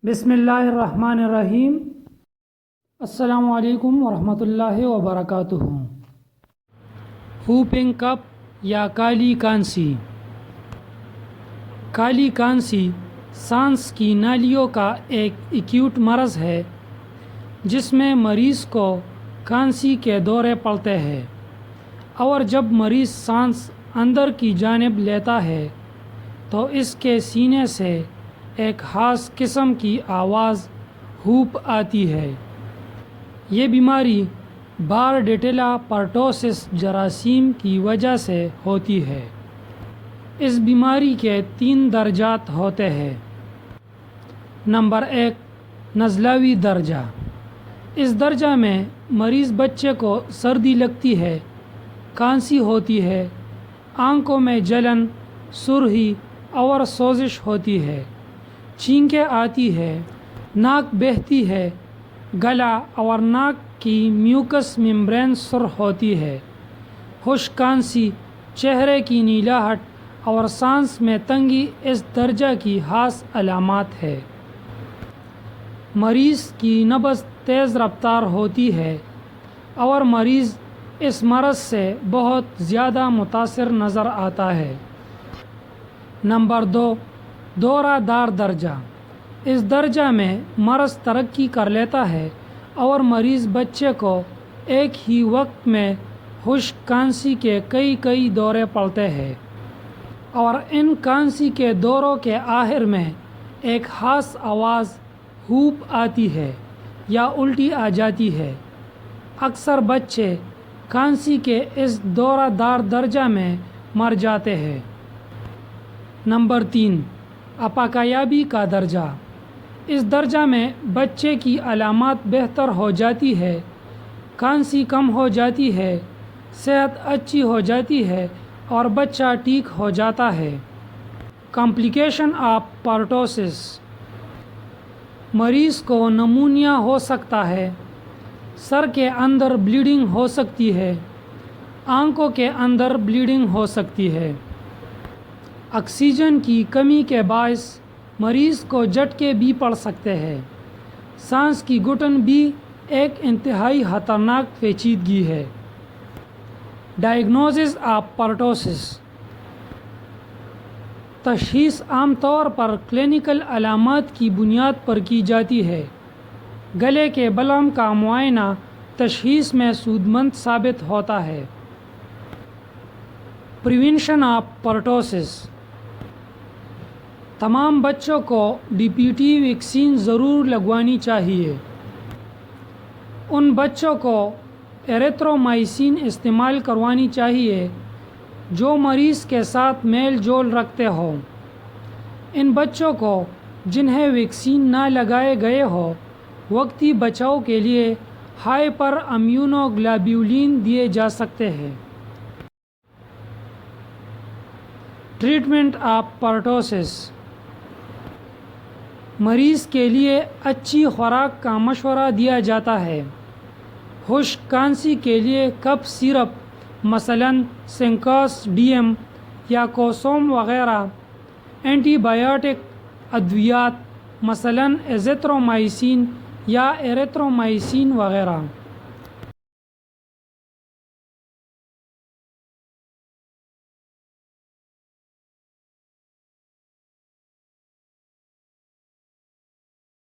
بسم اللہ الرحمن الرحیم۔ السلام علیکم ورحمۃ اللہ وبرکاتہ۔ ہوپنگ کپ یا کالی کانسی۔ کالی کانسی سانس کی نالیوں کا ایک ایکیوٹ مرض ہے جس میں مریض کو کانسی کے دورے پڑتے ہیں، اور جب مریض سانس اندر کی جانب لیتا ہے تو اس کے سینے سے ایک خاص قسم کی آواز ہوپ آتی ہے۔ یہ بیماری بارڈیٹیلا پرٹوسس جراثیم کی وجہ سے ہوتی ہے۔ اس بیماری کے 3 درجات ہوتے ہیں۔ نمبر 1، نزلاوی درجہ۔ اس درجہ میں مریض بچے کو سردی لگتی ہے، کھانسی ہوتی ہے، آنکھوں میں جلن، سرخی اور سوزش ہوتی ہے، چھینکیں آتی ہے، ناک بہتی ہے، گلا اور ناک کی میوکس ممبرین سرخ ہوتی ہے، خشک کھانسی، چہرے کی نیلاہٹ اور سانس میں تنگی اس درجہ کی خاص علامات ہے۔ مریض کی نبض تیز رفتار ہوتی ہے اور مریض اس مرض سے بہت زیادہ متاثر نظر آتا ہے۔ نمبر 2، دورہ دار درجہ۔ اس درجہ میں مرض ترقی کر لیتا ہے اور مریض بچے کو ایک ہی وقت میں خشک کھانسی کے کئی دورے پڑتے ہیں، اور ان کھانسی کے دوروں کے آخر میں ایک خاص آواز ہوپ آتی ہے یا الٹی آ جاتی ہے۔ اکثر بچے کھانسی کے اس دورہ دار درجہ میں مر جاتے ہیں۔ نمبر 3، اپاکایابی کا درجہ۔ اس درجہ میں بچے کی علامات بہتر ہو جاتی ہے، کھانسی کم ہو جاتی ہے، صحت اچھی ہو جاتی ہے اور بچہ ٹھیک ہو جاتا ہے۔ Complication of pertussis. مریض کو نمونیا ہو سکتا ہے، سر کے اندر بلیڈنگ ہو سکتی ہے، آنکھوں کے اندر بلیڈنگ ہو سکتی ہے۔ آکسیجن کی کمی کے باعث مریض کو جھٹکے بھی پڑ سکتے ہیں۔ سانس کی گھٹن بھی ایک انتہائی خطرناک پیچیدگی ہے۔ Diagnosis of pertussis. تشخیص عام طور پر کلینکل علامات کی بنیاد پر کی جاتی ہے۔ گلے کے بلغم کا معائنہ تشخیص میں سود مند ثابت ہوتا ہے۔ Prevention of pertussis. تمام بچوں کو ڈی پی ٹی ویکسین ضرور لگوانی چاہیے۔ ان بچوں کو ایریتھرومائسین استعمال کروانی چاہیے جو مریض کے ساتھ میل جول رکھتے ہوں۔ ان بچوں کو جنہیں ویکسین نہ لگائے گئے ہو وقتی بچاؤ کے لیے ہائپر امیونو گلوبولین دیے جا سکتے ہیں۔ Treatment of pertussis. مریض کے لیے اچھی خوراک کا مشورہ دیا جاتا ہے۔ خشک کھانسی کے لیے کف سیرپ مثلاً سنکاس ڈی ایم یا کوسوم وغیرہ، اینٹی بائیوٹک ادویات مثلاً ایزیترومائسین یا ایریتھرومائسین وغیرہ۔